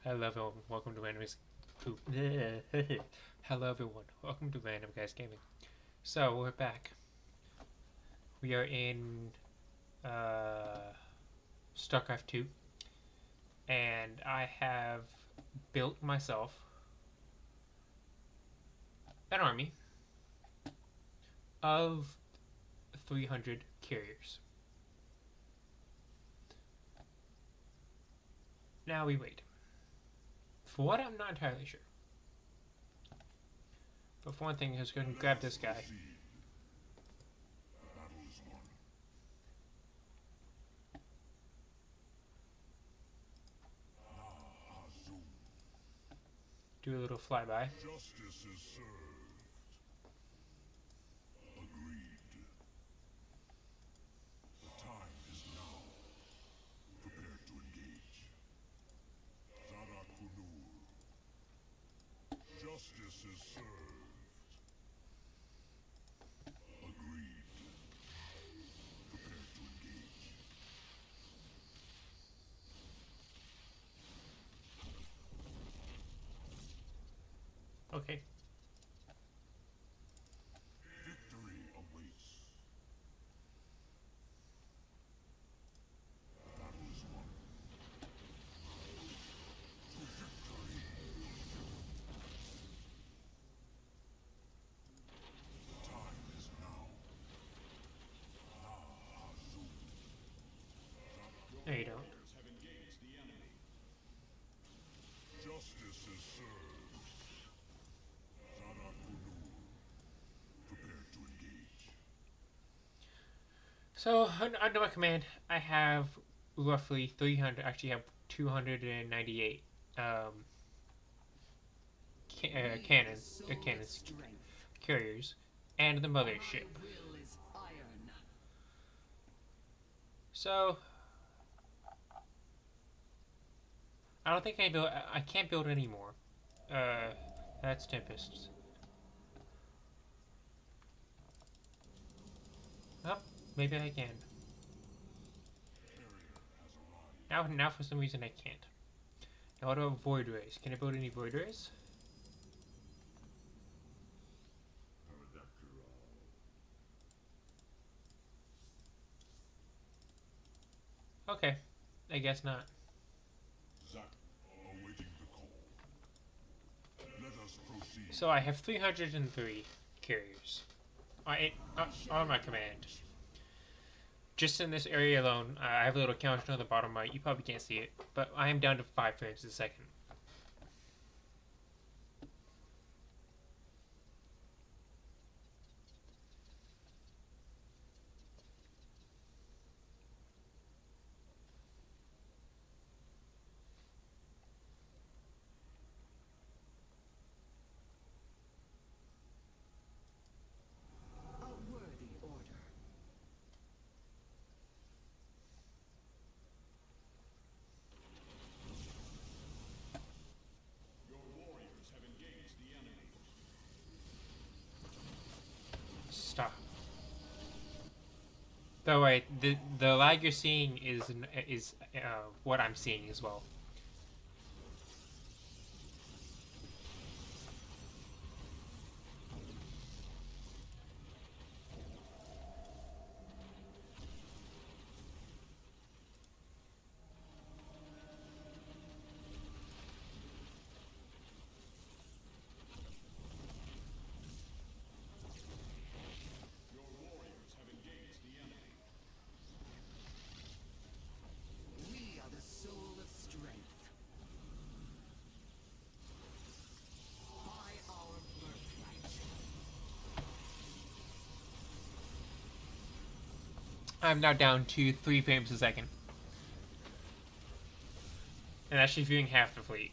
Hello everyone, welcome to Random Poop. Hello everyone, welcome to Random Guys Gaming. So we're back. We are in Starcraft 2, and I have built myself an army of 300 carriers. Now we wait. For what, I'm not entirely sure. But for one thing, I was going to grab this guy. Do a little flyby. Justice is served. Agreed. The time is now. Prepare to engage. Zara Kunur. Justice is served. Agreed. Prepare to engage. Okay. Victory awaits. The battle is won. To victory. The time is now. No, you don't. Justice is served. Zara Kunur. Prepare to engage. So, under my command, I have roughly 300, actually have 298 cannons, carriers, and the mothership. So, I don't think I can't build anymore. That's Tempests. Oh, maybe I can. Now for some reason I can't. Now what about Void Rays? Can I build any Void Rays? Okay, I guess not. Zach, awaiting the call. Let us proceed. So I have 303 carriers on my command. Just in this area alone, I have a little counter on the bottom right. You probably can't see it, but I am down to 5 frames a second. A worthy order. Your warriors have engaged the enemy. Stop. Though the lag you're seeing is what I'm seeing as well. Your warriors have engaged the enemy. We are the soul of strength. By our birthright. I'm now down to 3 frames a second. And actually viewing half the fleet.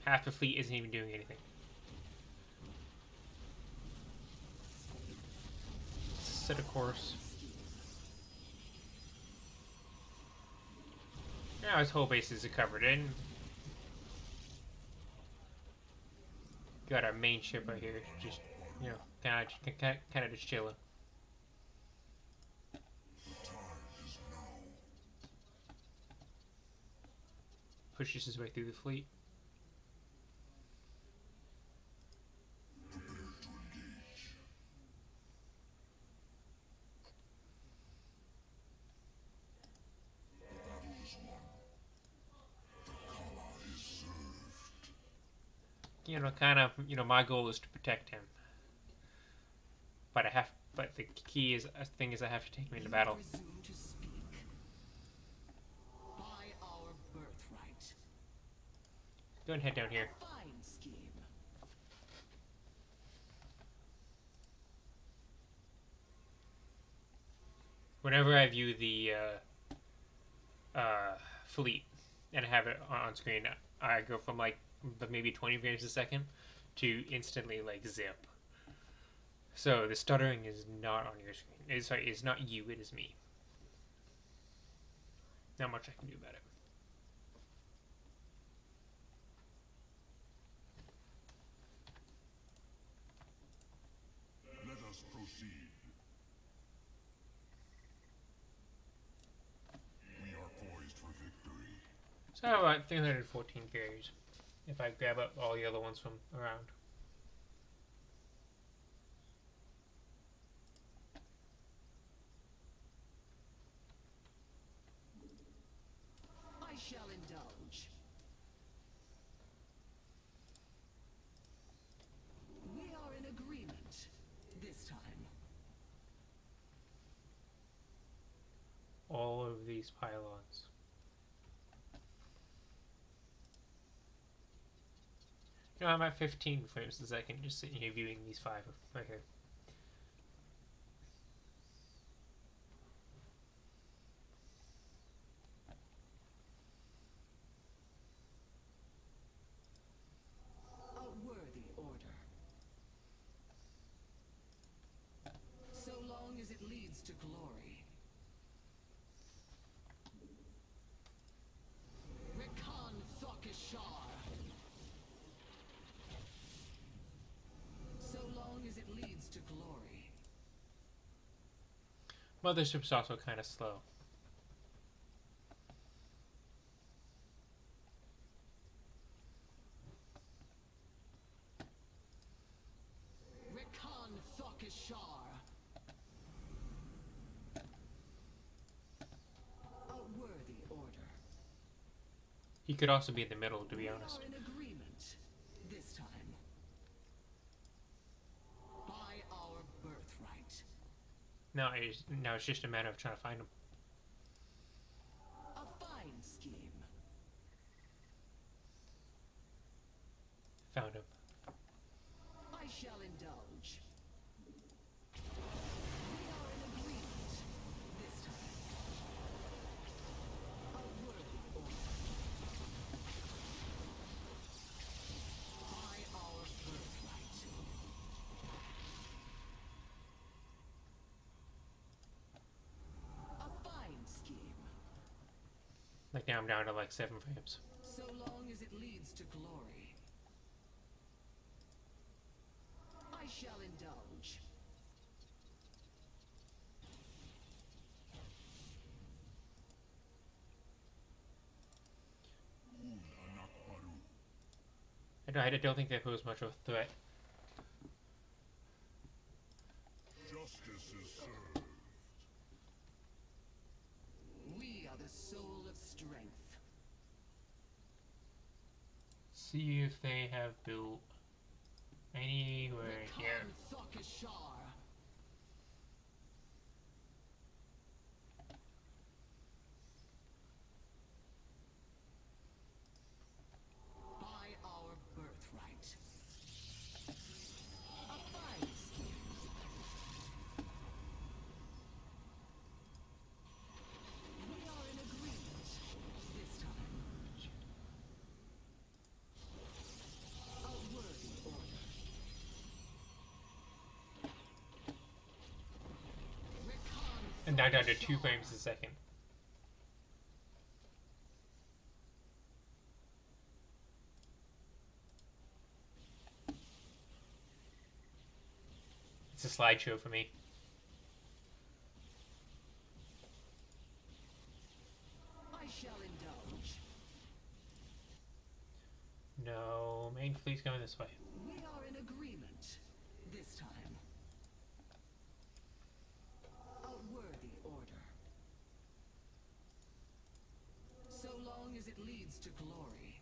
Half the fleet isn't even doing anything. Set a course. Now his whole bases are covered in. Got our main ship right here, just kind of just chilling. The time is now. Pushes his way through the fleet. kind of, my goal is to protect him. But but the key is, thing is, I have to take him into You battle. presume to speak. By our birthright. Go and head down here. Fine scheme. Whenever I view the fleet and have it on screen, I go from like maybe 20 frames a second to instantly like zip. So the stuttering is not on your screen. It's not you, it is me. Not much I can do about it. Let us proceed. We are poised for victory. So how about 314 carries? If I grab up all the other ones from around. I shall indulge. We are in agreement this time. All of these pylons. I'm at 15 frames a second just sitting here viewing these 5 right here. A worthy order. So long as it leads to glory. Rekan Thokishar. So long as it leads to glory. Mothership's also kind of slow. Rekan Thokishar. A worthy order. He could also be in the middle, to be We honest. are in agreement this time. By our birthright. Now it's just a matter of trying to find him. A fine scheme. Found him. I shall indulge. We are in agreement this time. A worthy order. By our birthright. A fine scheme. Like now I'm down to like 7 frames. So long as it leads to glory. I shall indulge. Un anak baru. I don't think they pose much of a threat. Justice is served. We are the soul of strength. See if they have built anywhere here. Rekan Thokishar. By our birthright. A fine scheme. We are in agreement this time. A worthy order. Rekan And now down to 2 Thokishar. frames a second. It's a slideshow for me. I shall indulge. No, main fleet's going this way. We are in agreement this time. A worthy order. So long as it leads to glory.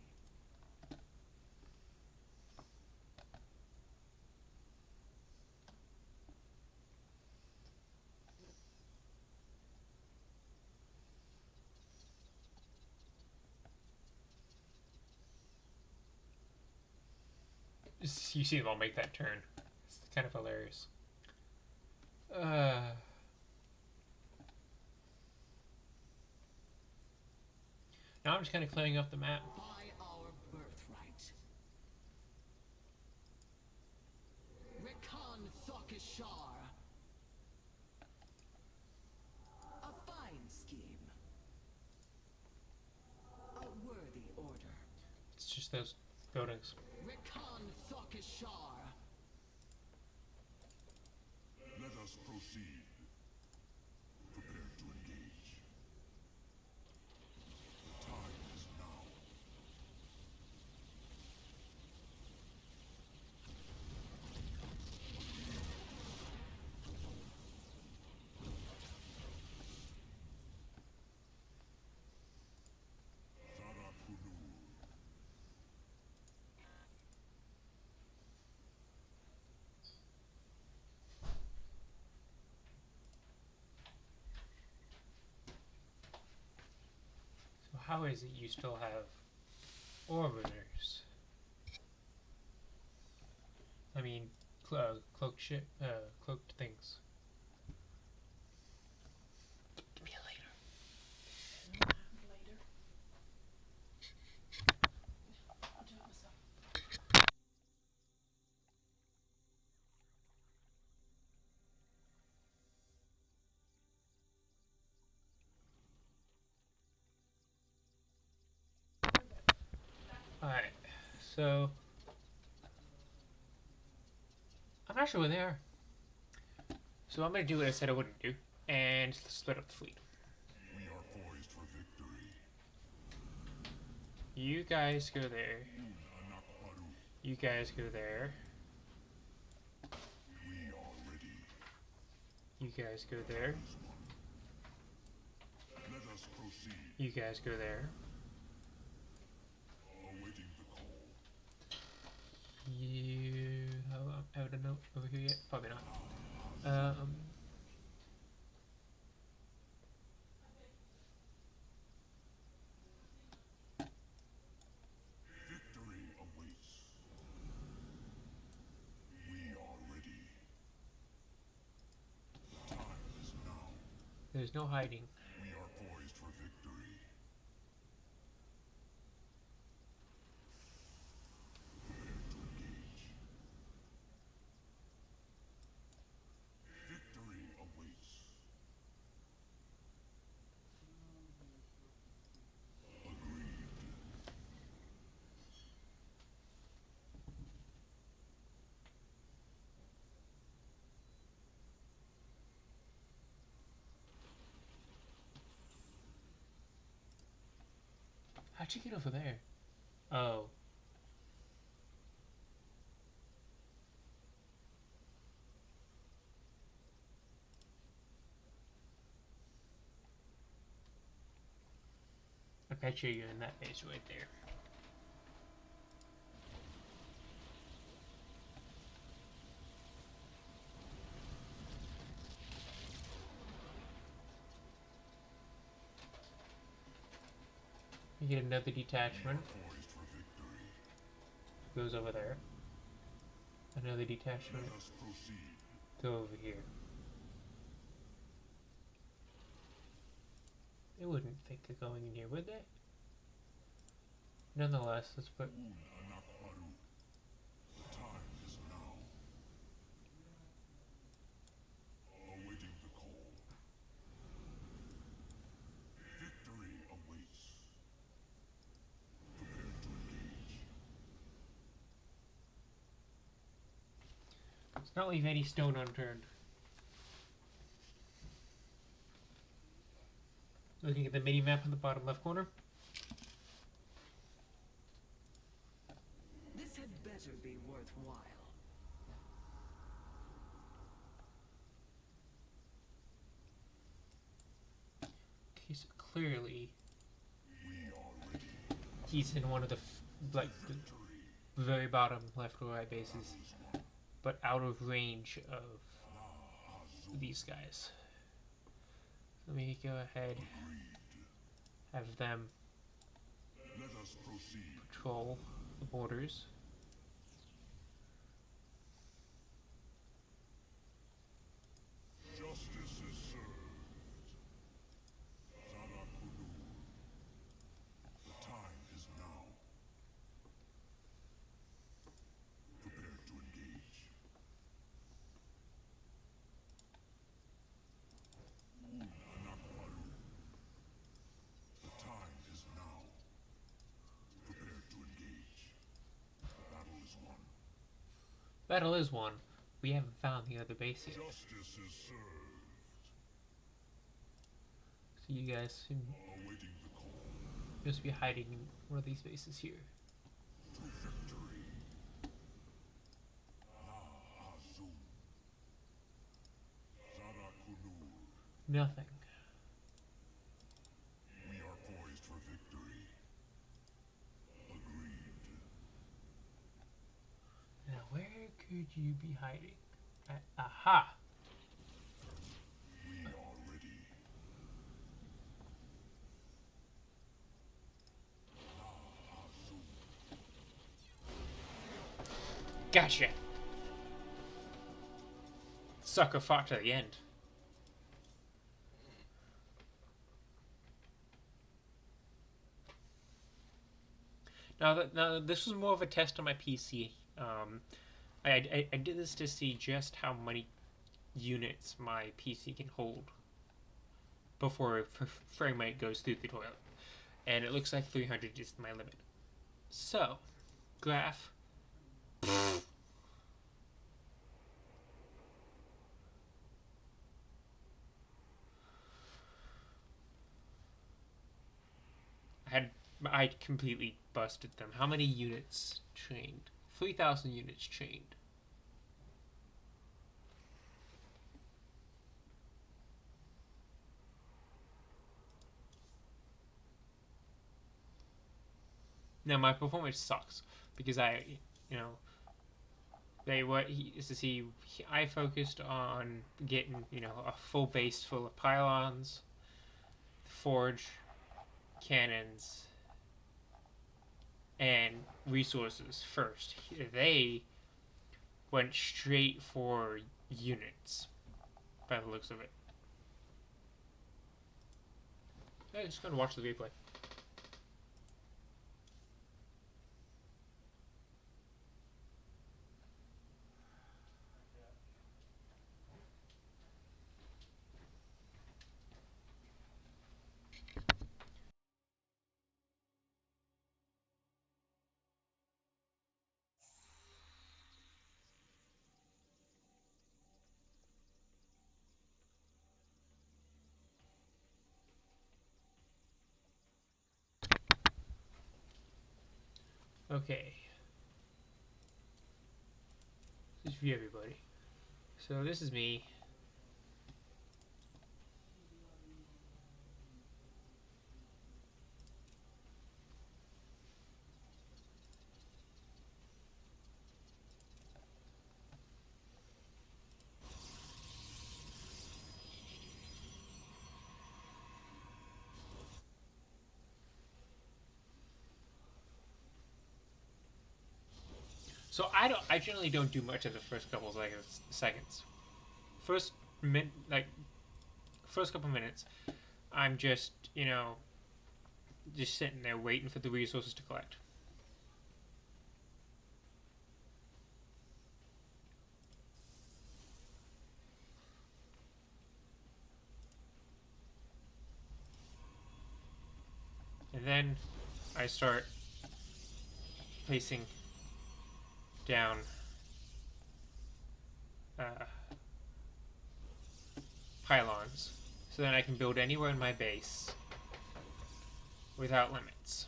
You see them all make that turn. It's kind of hilarious. Now I'm just kind of clearing up the map. By our birthright. Rekan Thokishar. A fine scheme. A worthy order. It's just those buildings. Rekan Thokishar. Let us proceed. Prepare to engage. The time is now. So how is it you still have orbiters? I mean, cloaked ship, cloaked things. Give me a later. Later. I'll do it myself. Alright, so I'm not sure where they are. So I'm gonna do what I said I wouldn't do, and split up the fleet. We are poised for victory. You guys go there. Anakparu. You guys go there. We are ready. You guys go there. Let us proceed. You guys go there. Awaiting the call. You have a note over here yet? Probably not. Victory awaits. We are ready. Time is now. There's no hiding. We are poised for victory. Prepare to engage. Victory awaits. Agreed. How'd you get over there? Oh. I bet you're in that base right there. You get another detachment. Poised for victory. Goes over there. Another detachment. Let us proceed. Go over here. They wouldn't think of going in here, would they? Nonetheless, let's put... Anakparu. The time is now. Awaiting the call. Victory awaits. Prepare to engage. Let's not leave any stone unturned. Looking at the mini-map in the bottom left corner. This had better be worthwhile. Okay, so clearly We are ready. he's in one of the like the very bottom left or right bases, but out of range of these guys. Let me go ahead, have them Let us proceed. patrol the borders. Battle is won. We haven't found the other base yet. Justice is served. So you guys Awaiting the call must be hiding in one of these bases here. to victory. La Azul. Zarakunur. Nothing. We are poised for victory. Agreed. Now where could you be hiding? Aha! We are ready. La Azul. Gotcha! Sucker fought to the end. Now this was more of a test on my PC. I did this to see just how many units my PC can hold before frame rate goes through the toilet. And it looks like 300 is my limit. So, graph. I completely busted them. How many units trained? 3,000 units trained. Now my performance sucks because you know, I focused on getting a full base full of pylons, forge, cannons, and resources first. They went straight for units by the looks of it. I'm just gonna watch the replay. Okay. This is for everybody. So this is me. So I generally don't do much of the first couple seconds. First first couple minutes, I'm just just sitting there waiting for the resources to collect. And then I start placing down uh, pylons so that I can build anywhere in my base without limits.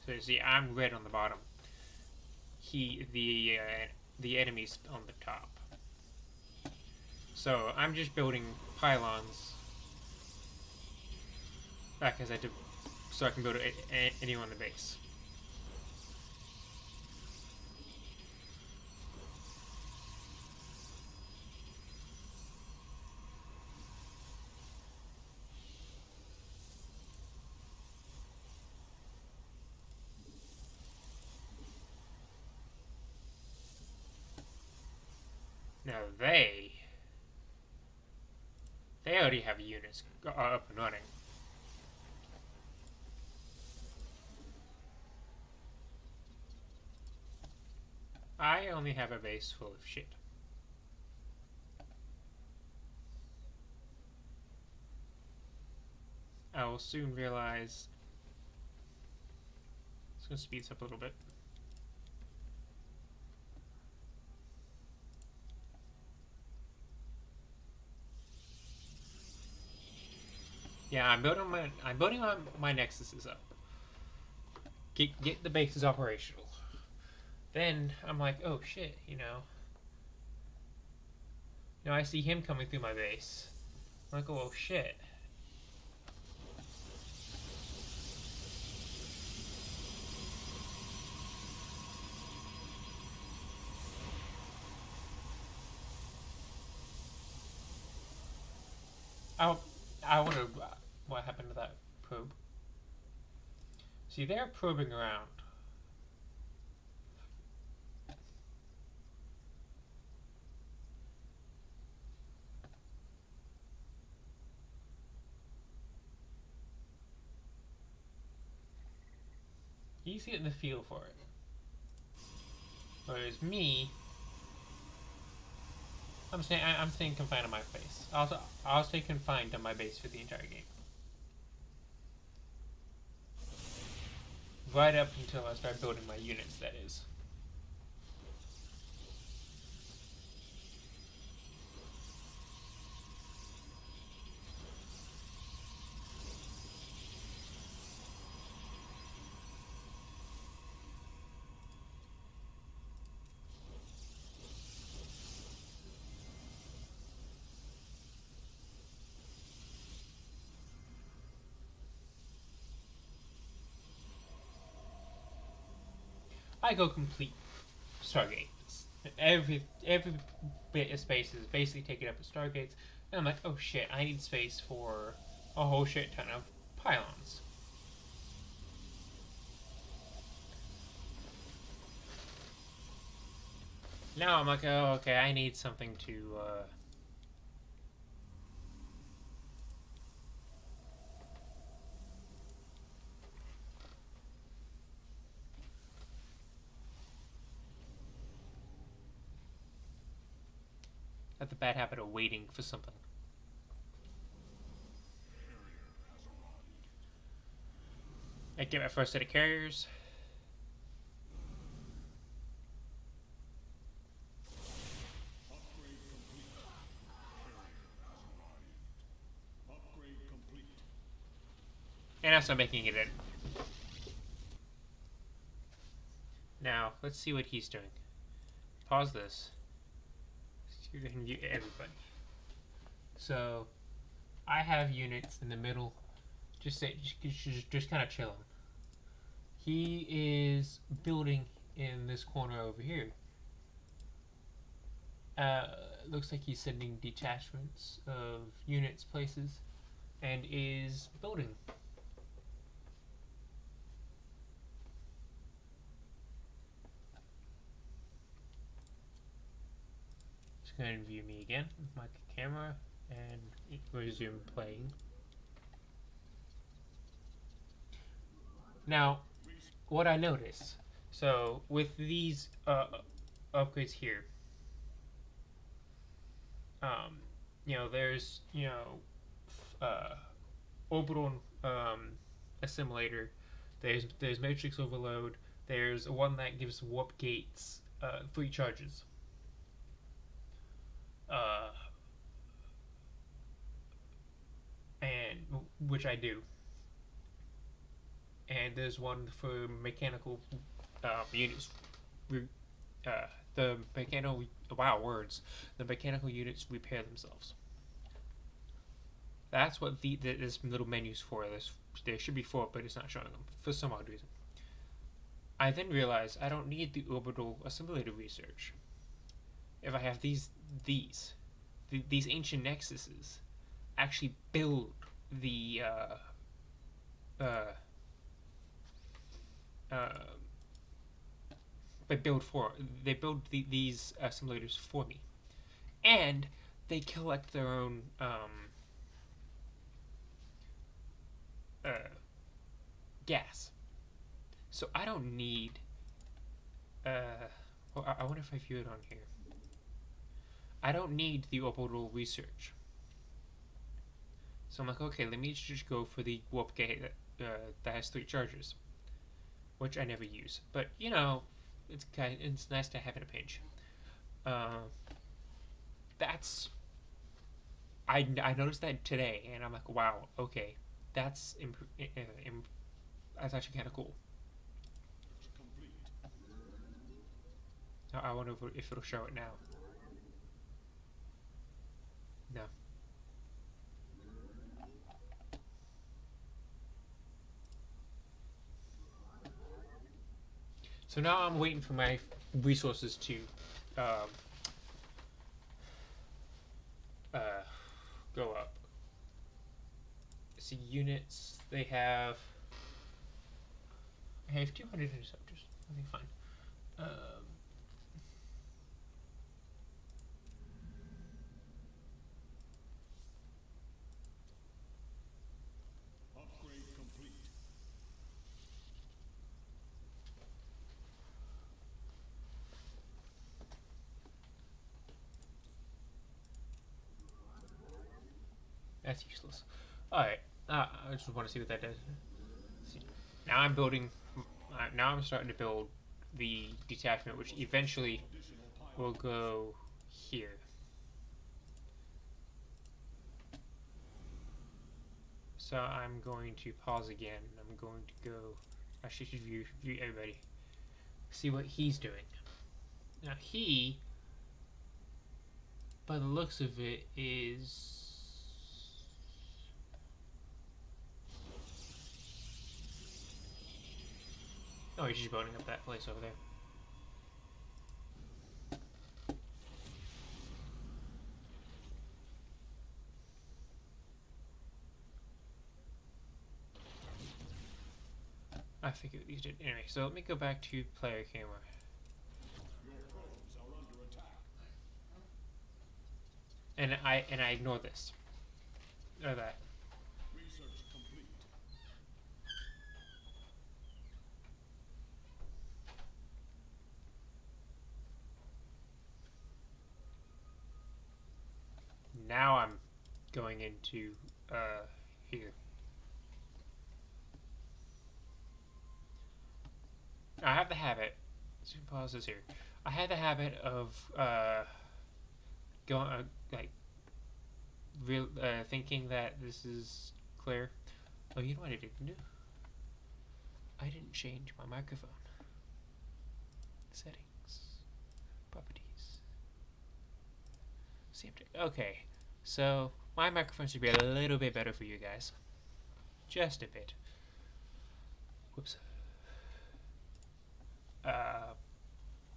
So you see, I'm red on the bottom. The enemy's on the top. So I'm just building pylons back as I do, so I can build anywhere on the base. Now they already have units up and running. I only have a base full of shit. I will soon realize gonna speed this up a little bit. Yeah, I'm building my nexuses up. Get the bases operational. Then I'm like, oh shit, I see him coming through my base. I'm like, oh shit. I I wonder what happened to that probe. See, they're probing around. He's getting the feel for it. Whereas me, I'm staying confined to my base. I'll stay confined to my base for the entire game. Right up until I start building my units, that is. I go complete Stargate. Every bit of space is basically taken up with Stargates, and I'm like, oh shit, I need space for a whole shit ton of pylons. Now I'm like, oh okay, I need something to. Have the bad habit of waiting for something. I get my first set of carriers. Upgrade complete. Upgrade complete. And I start making it in. Now, let's see what he's doing. Pause this. So you can view everybody. So, I have units in the middle, just kind of chilling. He is building in this corner over here. Looks like he's sending detachments of units places, and is building. Just going to view me again with my camera and resume playing. Now, what I notice, so with these upgrades here, there's orbital assimilator. There's matrix overload. There's one that gives warp gates 3 charges. And which I do. And there's one for mechanical units. The mechanical The mechanical units repair themselves. That's what this little menu's for. There should be 4, but it's not showing them for some odd reason. I then realize I don't need the orbital assimilator research. If I have these ancient nexuses actually build the they build these simulators for me, and they collect their own gas. So I don't need. Well, I wonder if I view it on here. I don't need the orbital research. So I'm like, okay, let me just go for the warp gate that has 3 charges. which I never use. But you know, it's nice to have in a pinch. Uh, that's I noticed that today, and I'm like, wow, okay, that's that's actually kind of cool. Complete. I wonder if it'll show it now. No. So now I'm waiting for my resources to um, uh, go up. See units. They have. I have 200 interceptors. Okay, fine. Upgrade complete. That's useless. Alright. I just want to see what that does. See. Now I'm building. Now I'm starting to build the detachment, which eventually Additional pile. will go here. So I'm going to pause again. I'm going to go. I should view everybody. See what he's doing. Now he, by the looks of it, is. Oh, he's just building up that place over there. I figured these did. Anyway, so let me go back to player camera. Your probes are under attack. And I ignore this. Or that. Research complete. Now I'm going into here. I have the habit. Let's pause this here. I had the habit of going like real thinking that this is clear. Oh, you know what I didn't do? I didn't change my microphone settings, properties. Okay, so my microphone should be a little bit better for you guys, just a bit. Whoops.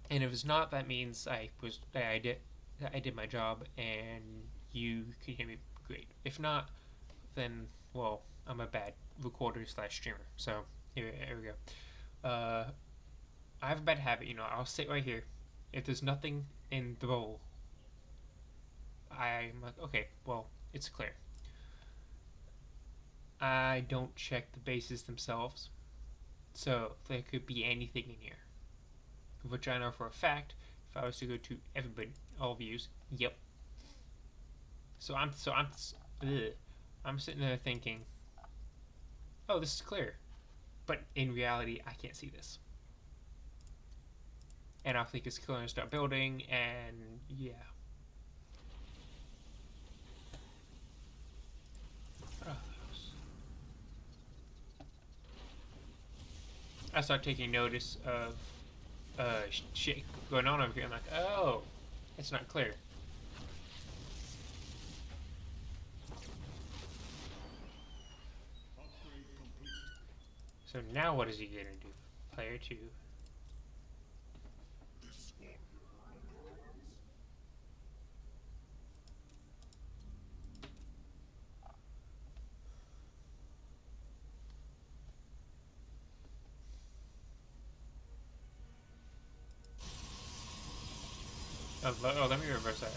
And if it's not, that means I did my job, and you can hear me great. If not, then well, I'm a bad recorder slash streamer. So here we go. I have a bad habit, you know. I'll sit right here. If there's nothing in the bowl, I'm like, okay, well, it's clear. I don't check the bases themselves, so there could be anything in here. Which I know for a fact, if I was to go to everybody, all views, yep. I'm sitting there thinking, oh, this is clear, but in reality, I can't see this, and I'll think it's clear and start building, and yeah. I start taking notice of shit going on over here. I'm like, oh, it's not clear. Upgrade complete. So now what is he gonna do? Player 2. Oh, let me reverse that.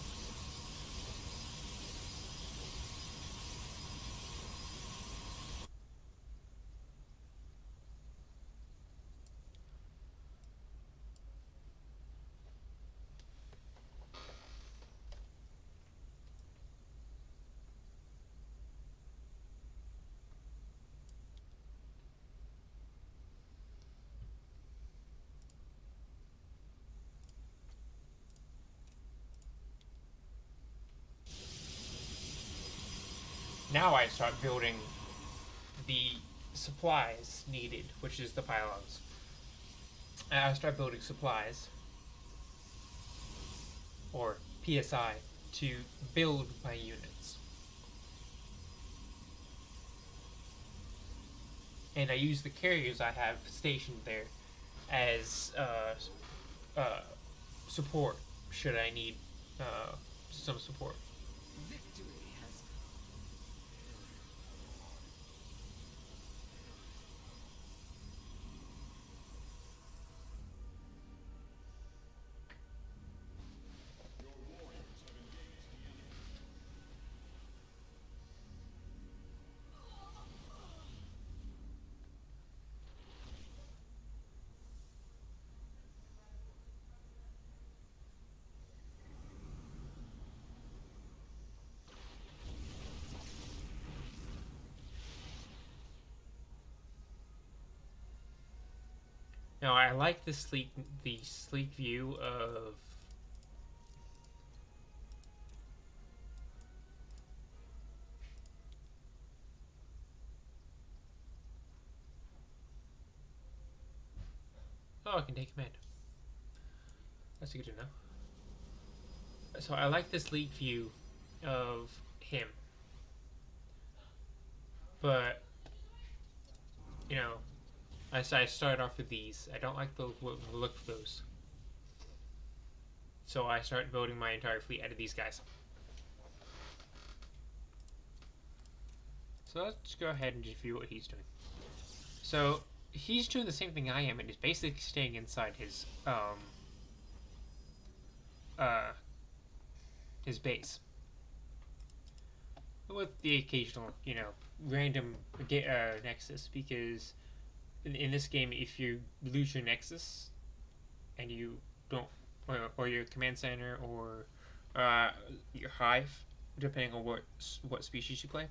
now I start building the supplies needed, which is the pylons. I start building supplies, or PSI, to build my units. And I use the carriers I have stationed there as support, should I need some support. Victory has Your warriors have engaged the enemy. Now I like the sleek view of oh, I can take command. That's good to know. So I like this sleek view of him, but you know, as I start off with these, I don't like the look of those. So I start building my entire fleet out of these guys. So let's go ahead and just view what he's doing. So he's doing the same thing I am, and is basically staying inside his base, with the occasional, random nexus. Because in this game, if you lose your nexus and you don't, or your command center, or your hive, depending on what species you play,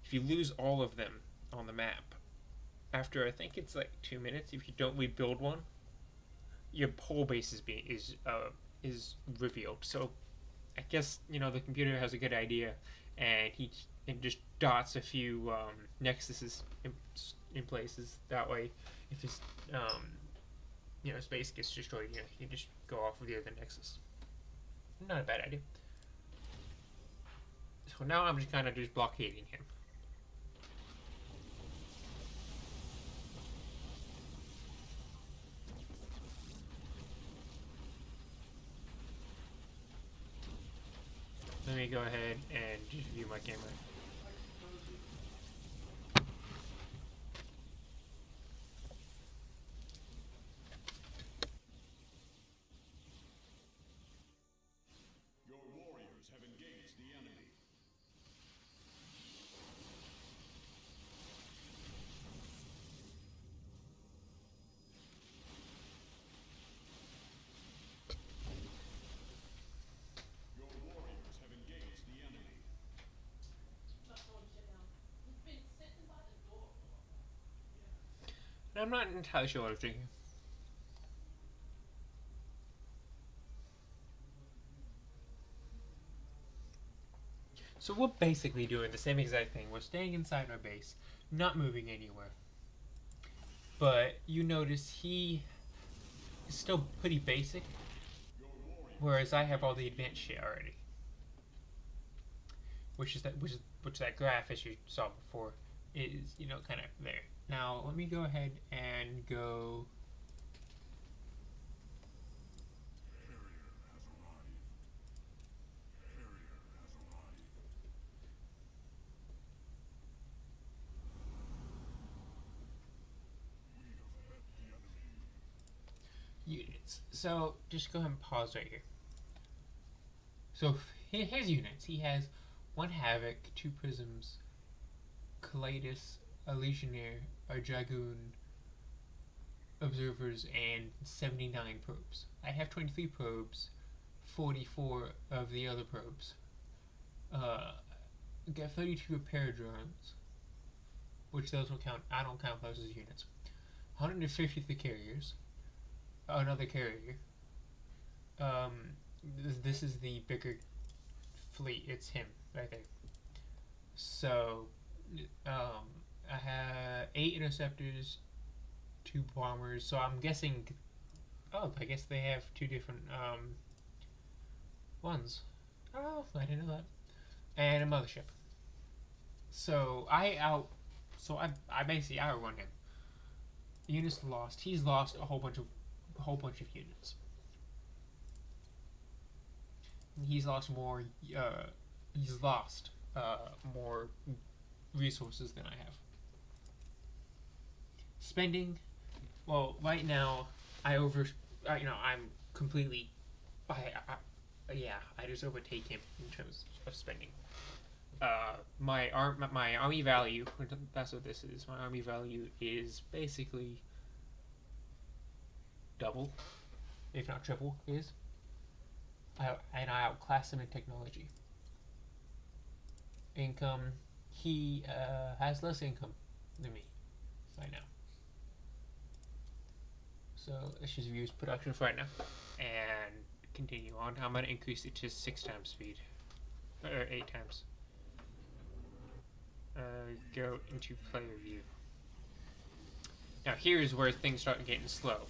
if you lose all of them on the map, after I think it's like 2 minutes, if you don't rebuild one, your whole base is revealed. So I guess the computer has a good idea, and he just dots a few nexuses in places. That way, if his space gets destroyed, you can just go off with the other nexus. Not a bad idea. So now I'm just kind of just blockading him. Let me go ahead and just view my camera. Your warriors have engaged the enemy. Your warriors have engaged the enemy. Not throwing shit down. You've been sitting by the door for a while. And I'm not entirely sure what I was drinking. So we're basically doing the same exact thing. We're staying inside our base, not moving anywhere. But you notice he is still pretty basic, whereas I have all the advanced shit already. Which that graph, as you saw before, is kind of there. Now let me go ahead and go. Units. So just go ahead and pause right here. So his units, he has 1 Havoc, 2 Prisms, Collatus, a Legionnaire, a Dragoon, Observers, and 79 probes. I have 23 probes, 44 of the other probes. Got 32 repair drones, which those will count. I don't count those as units. 150 the carriers. Another carrier. This is the bigger fleet. It's him right there. So, I have 8 interceptors, 2 bombers. So I'm guessing. Oh, I guess they have 2 different ones. Oh, I didn't know that. And a mothership. So I out. So I basically outrun him. Units lost. He's lost a whole bunch of units. He's lost more. Uh, he's lost more resources than I have. Spending. Well, right now I over. I'm completely. Yeah, I just overtake him in terms of spending. My army value. That's what this is. My army value is basically double, if not triple, his. And I outclass him in technology. Income. He has less income than me right now. So let's just use production for right now and continue on. I'm gonna increase it to 6 times speed, or 8 times. Go into player view. Now here's where things start getting slow.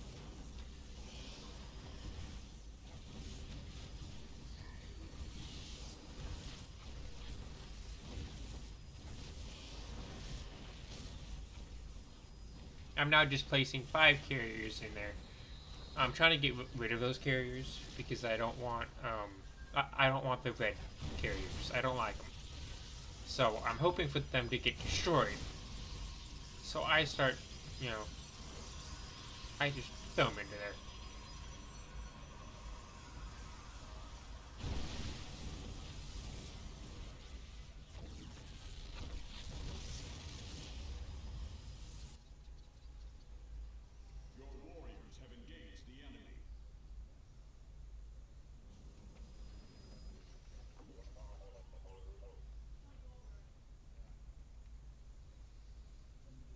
I'm now just placing 5 carriers in there. I'm trying to get rid of those carriers because I don't want I don't want the red carriers. I don't like them. So I'm hoping for them to get destroyed. So I start, you know, I just throw them into there. Your warriors have engaged the enemy.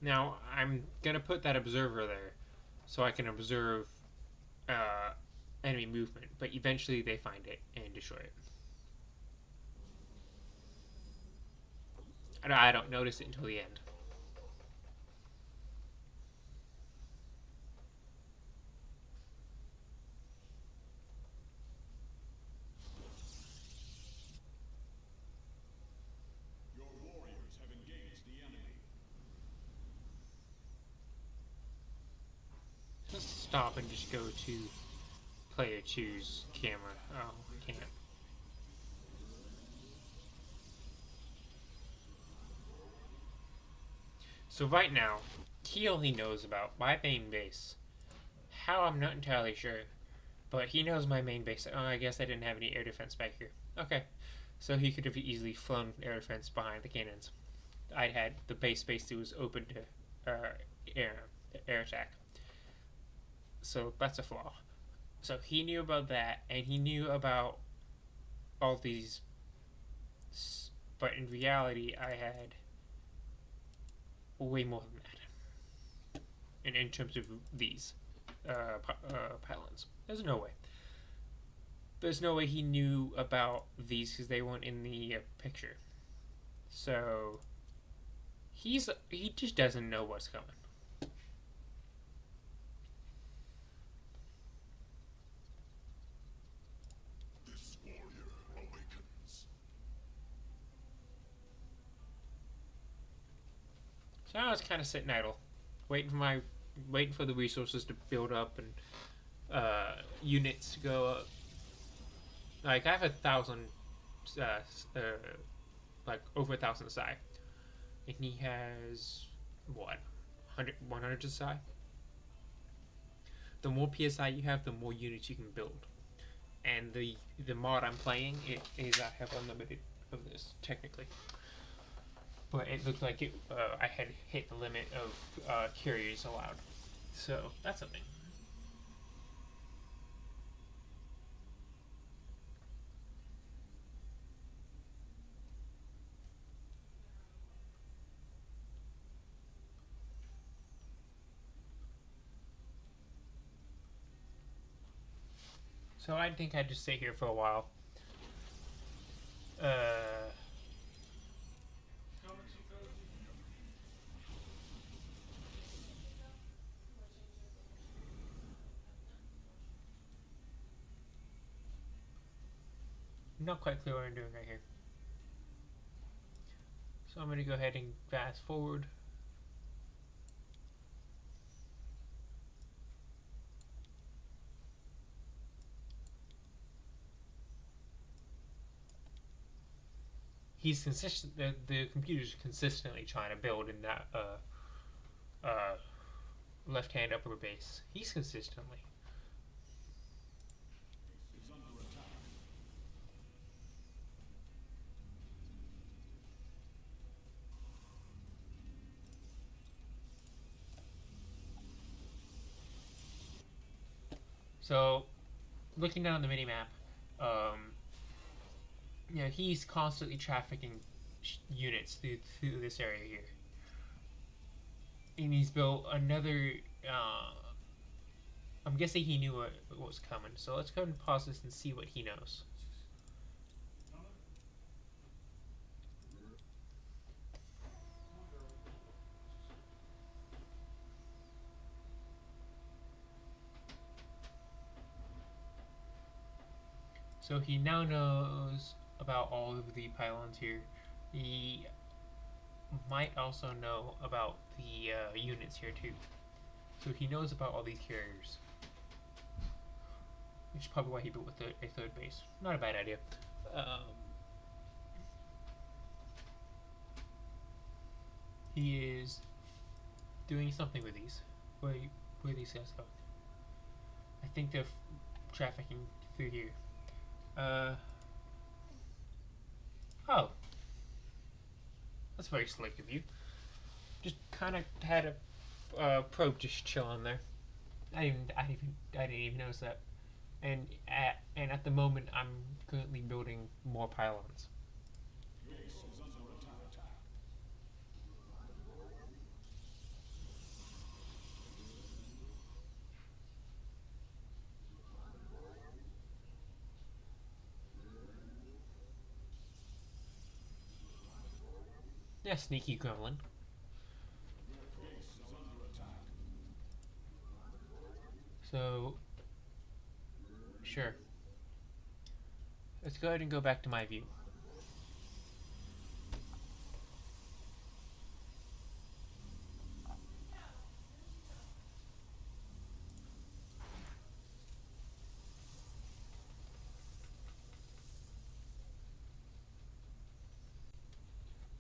Now I'm gonna put that observer there, so I can observe uh, enemy movement. But eventually they find it and destroy it. And I don't notice it until the end. Your warriors have engaged the enemy. Let's stop and just go to player two's camera. Oh, I can't. So right now, he only knows about my main base. How, I'm not entirely sure. But he knows my main base. Oh, I guess I didn't have any air defense back here. Okay. So he could have easily flown air defense behind the cannons. I had the base that was open to air attack. So that's a flaw. So he knew about that, and he knew about all these. But in reality, I had way more than that. And in terms of these pylons, there's no way. There's no way he knew about these because they weren't in the picture. So he just doesn't know what's coming. This warrior awakens. So now I was kind of sitting idle, waiting for the resources to build up and units to go up. Like I have 1,000, like over 1,000 psi, and he has what, 100 psi. The more psi you have, the more units you can build. And the mod I'm playing, it is I have unlimited of this technically, but it looked like I had hit the limit of carriers allowed, so that's something. So I think I'd just stay here for a while. Uh, not quite clear what I'm doing right here. So I'm going to go ahead and fast forward. He's consistent. The computer's consistently trying to build in that left-hand upper base. He's consistently. Is under attack. So, looking down the minimap, he's constantly trafficking units through this area here. And he's built another. I'm guessing he knew what was coming. So let's go ahead and pause this and see what he knows. So he now knows about all of the pylons here. He might also know about the units here too. So he knows about all these carriers. Which is probably why he built with a third base. Not a bad idea. He is doing something with these. Where are these guys going? I think they're trafficking through here. Oh. That's very slick of you. Just kind of had a probe just chill on there. I didn't even notice that. And at the moment, I'm currently building more pylons. Base is under attack. Yeah, sneaky gremlin. Base is under attack. So, sure. Let's go ahead and go back to my view.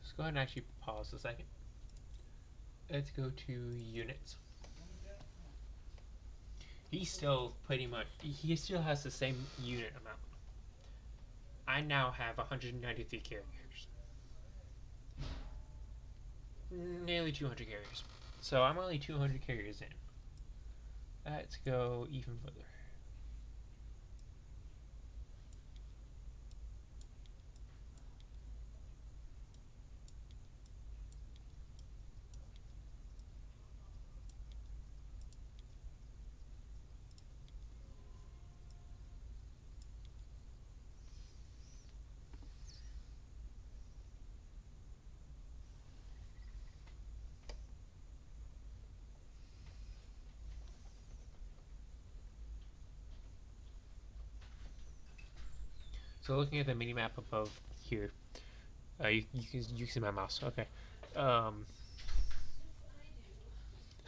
Let's go ahead and actually pause a second. Let's go to units. He still pretty much, he still has the same unit amount. I now have 193 carriers. Nearly 200 carriers. So I'm only 200 carriers in. Let's go even further. So looking at the mini map above here, you can see my mouse. Okay. So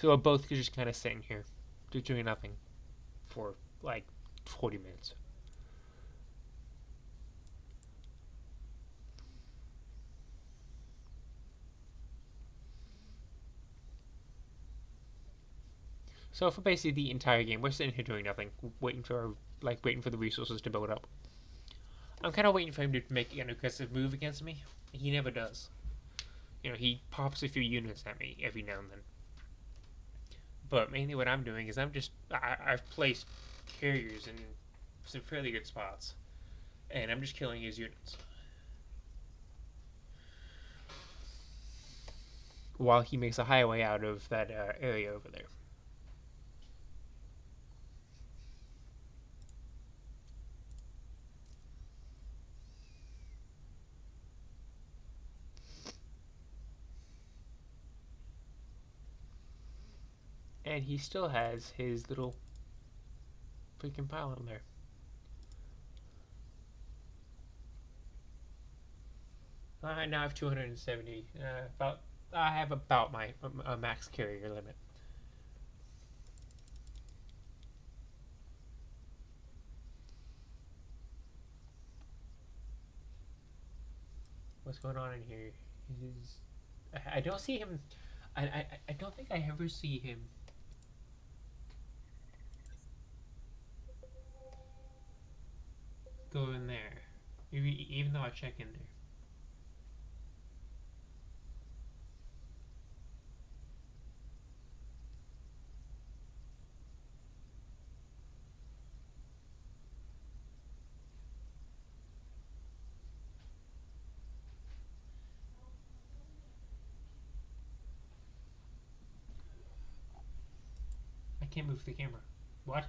we're both just kind of sitting here, just doing nothing, for like 40 minutes. So for basically the entire game, we're sitting here doing nothing, waiting for the resources to build up. I'm kind of waiting for him to make an aggressive move against me. He never does. He pops a few units at me every now and then. But mainly what I'm doing is I've placed carriers in some fairly good spots, and I'm just killing his units while he makes a highway out of that area over there. And he still has his little freaking pylon there. Now I have 270. About I have about my max carrier limit. What's going on in here? Is I don't see him. I don't think I ever see him. Go in there, even though I check in there. I can't move the camera. What?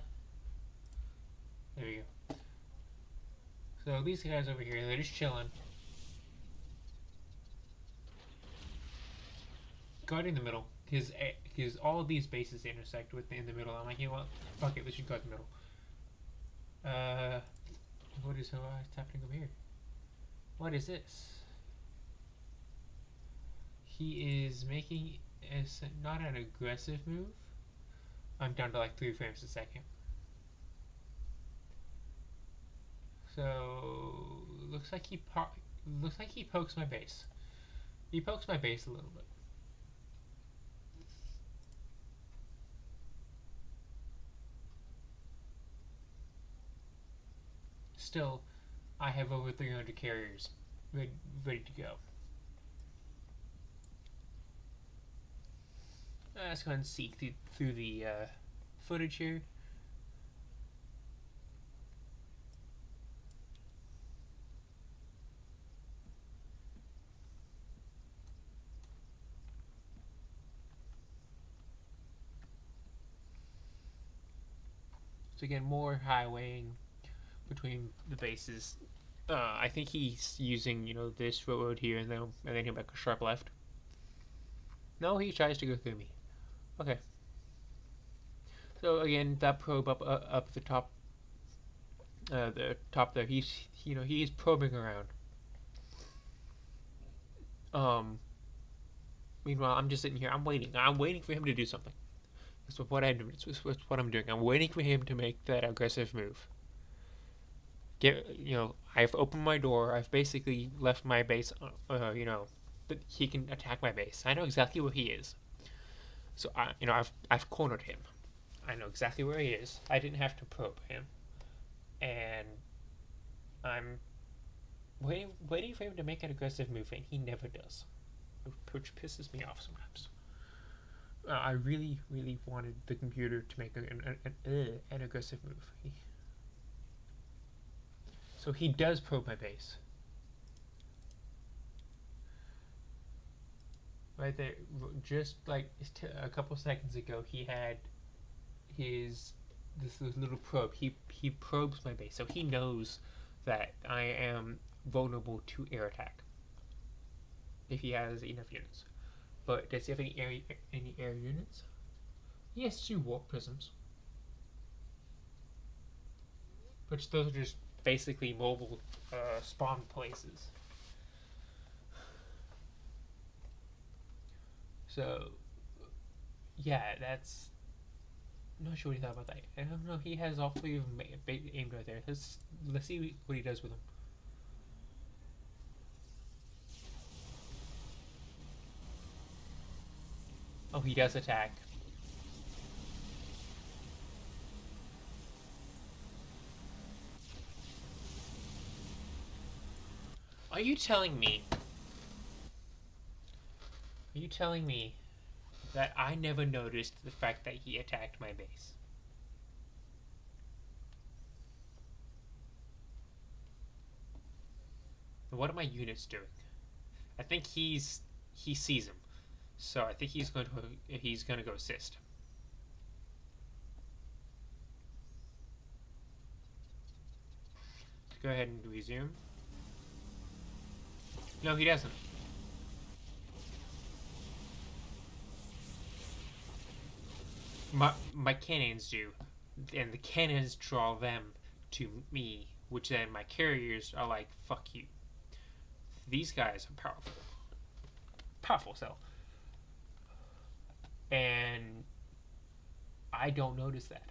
There you go. So these guys over here, they're just chilling. Guarding the middle. Because all of these bases intersect with in the middle. I'm like, you know what? Fuck it, let's just guard the middle. What is happening over here? What is this? He is making not an aggressive move. I'm down to like 3 frames a second. So looks like he pokes my base. He pokes my base a little bit. Still, I have over 300 carriers ready to go. Let's go ahead and seek through the footage here. So again, more highwaying between the bases. I think he's using, this road here and then he'll make a sharp left. No, he tries to go through me. Okay. So again, that probe up the top there. He's probing around. Meanwhile, I'm just sitting here. I'm waiting. I'm waiting for him to do something. That's what I'm doing. I'm waiting for him to make that aggressive move. I've opened my door. I've basically left my base. That he can attack my base. I know exactly where he is. So I've cornered him. I know exactly where he is. I didn't have to probe him, and I'm waiting for him to make an aggressive move, and he never does, which pisses me off sometimes. I really, really wanted the computer to make an aggressive move. So he does probe my base. Right there, just like a couple seconds ago, he had this little probe. He probes my base, so he knows that I am vulnerable to air attack if he has enough units. But does he have any air units? He has 2 warp prisms, which those are just basically mobile spawn places. So yeah, that's not sure what he thought about that. I don't know. He has all 3 of them aimed right there. Let's see what he does with them. Oh, he does attack. Are you telling me? Are you telling me that I never noticed the fact that he attacked my base? What are my units doing? I think he sees him, so I think he's going to go assist. Go ahead and resume. No, he doesn't. My cannons do, and the cannons draw them to me, which then my carriers are like, fuck you. these guys are powerful. Powerful cell. And I don't notice that.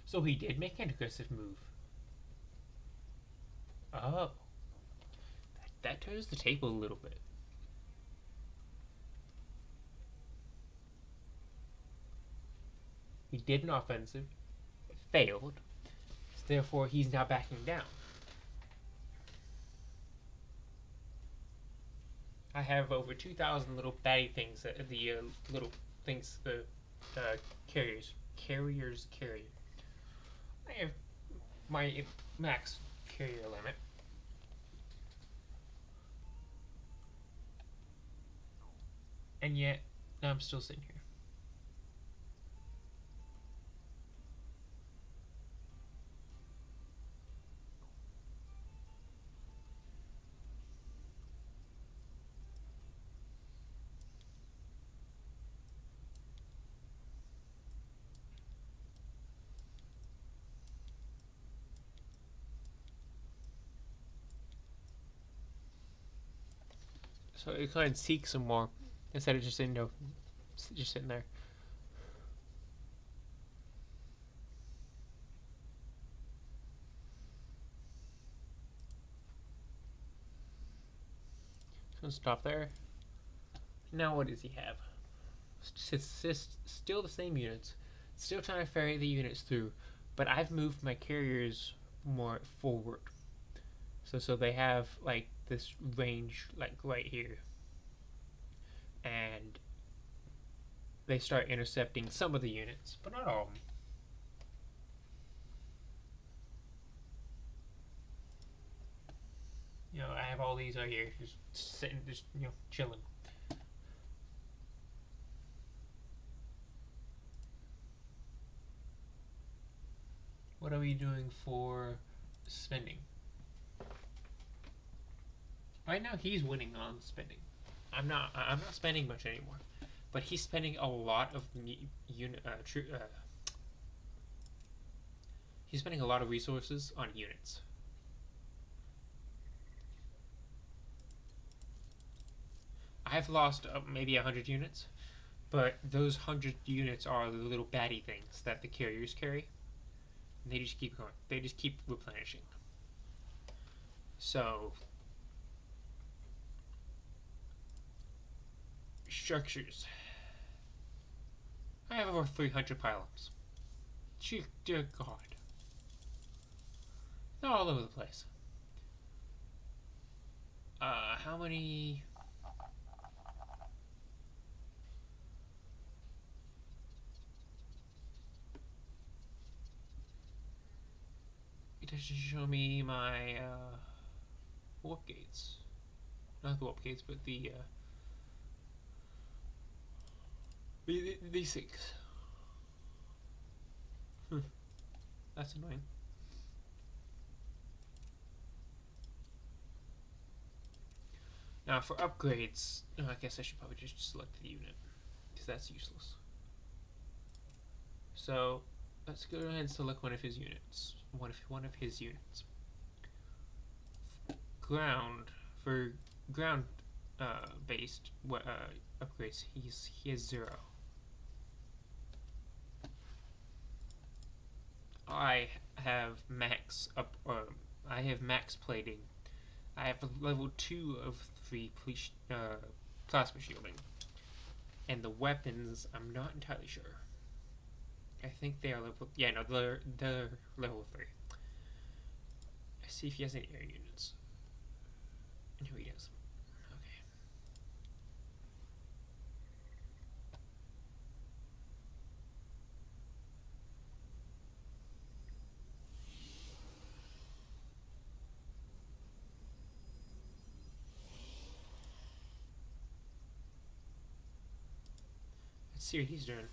So he did make an aggressive move. Oh. That turns the table a little bit. He did an offensive. It failed. So therefore, he's now backing down. I have over 2,000 little batty things, the little things, the carriers carry. I have my max carrier limit. And yet, I'm still sitting here. So you go ahead and seek some more instead of just just sitting there. So stop there. Now what does he have? Still the same units. Still trying to ferry the units through, but I've moved my carriers more forward. So they have like this range like right here. And they start intercepting some of the units, but not all of them. You know, I have all these out here just sitting, just, chilling. What are we doing for spending? Right now, he's winning on spending. I'm not spending much anymore, but he's spending a lot of he's spending a lot of resources on units. I've lost maybe 100 units, but those 100 units are the little batty things that the carriers carry. And they just keep going. They just keep replenishing. So, structures. I have over 300 pylons. Dear God. They're all over the place. How many... It doesn't show me my warp gates. Not the warp gates, but the these things. That's annoying. Now for upgrades, I guess I should probably just select the unit, because that's useless. So let's go ahead and select one of his units. One of his units. For ground based upgrades, he has 0. I have max plating. I have level 2 of 3 plasma shielding. And the weapons, I'm not entirely sure. I think they are level... Yeah, no, they're level 3. Let's see if he has any air units. No, he does. Okay. Let's see what he's doing.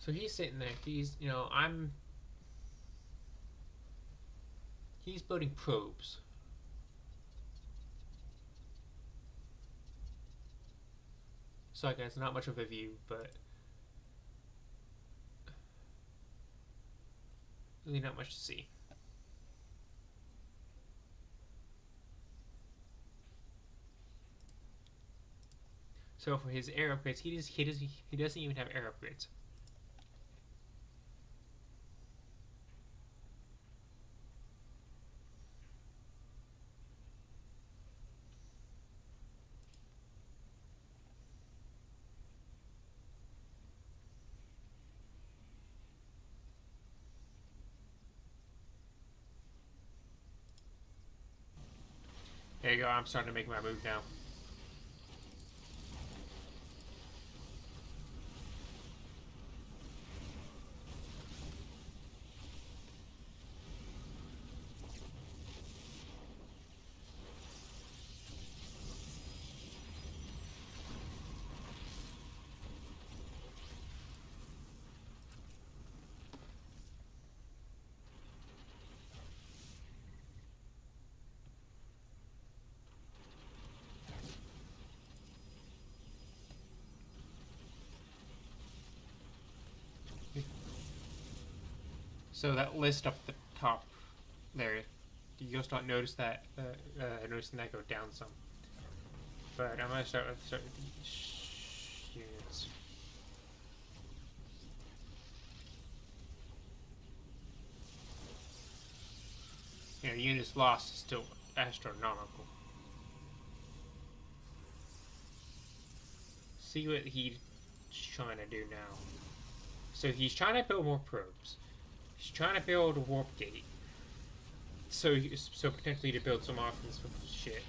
So he's sitting there. He's, he's building probes. So I guess not much of a view, but really not much to see. So for his air upgrades, he doesn't even have air upgrades. There you go. I'm starting to make my move now. So that list up the top there, you'll start noticing that go down some. But I'm gonna start with these units. Units lost is still astronomical. See what he's trying to do now. So he's trying to build more probes. He's trying to build a warp gate. So potentially to build some offensive shit.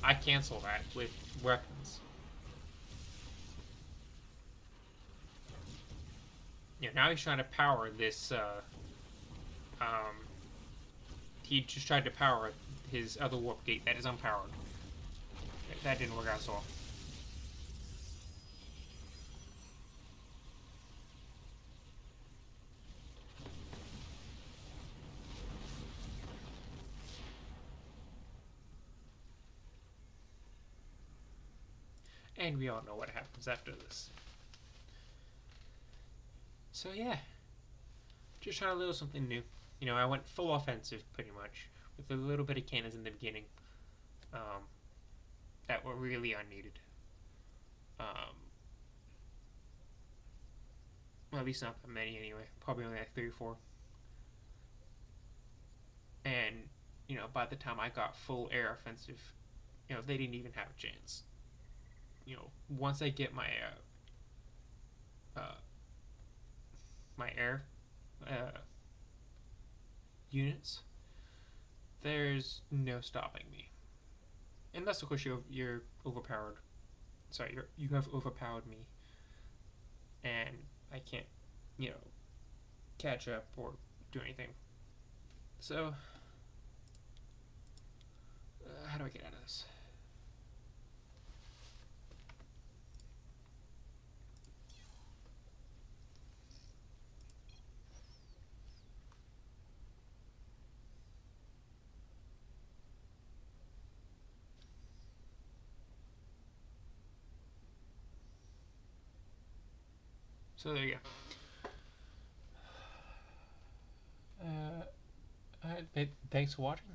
I cancel that with weapons. Now he's trying to power this. He just tried to power his other warp gate that is unpowered. That didn't work out so well. And we all know what happens after this. So yeah, just trying to little something new. I went full offensive pretty much, with a little bit of cannons in the beginning, that were really unneeded. Well, at least not that many anyway. Probably only like 3 or 4. And by the time I got full air offensive, they didn't even have a chance. Once I get my air units, there's no stopping me. Unless, of course, you're overpowered. Sorry, you have overpowered me, and I can't, catch up or do anything. So, how do I get out of this? So there you go. Thanks for watching.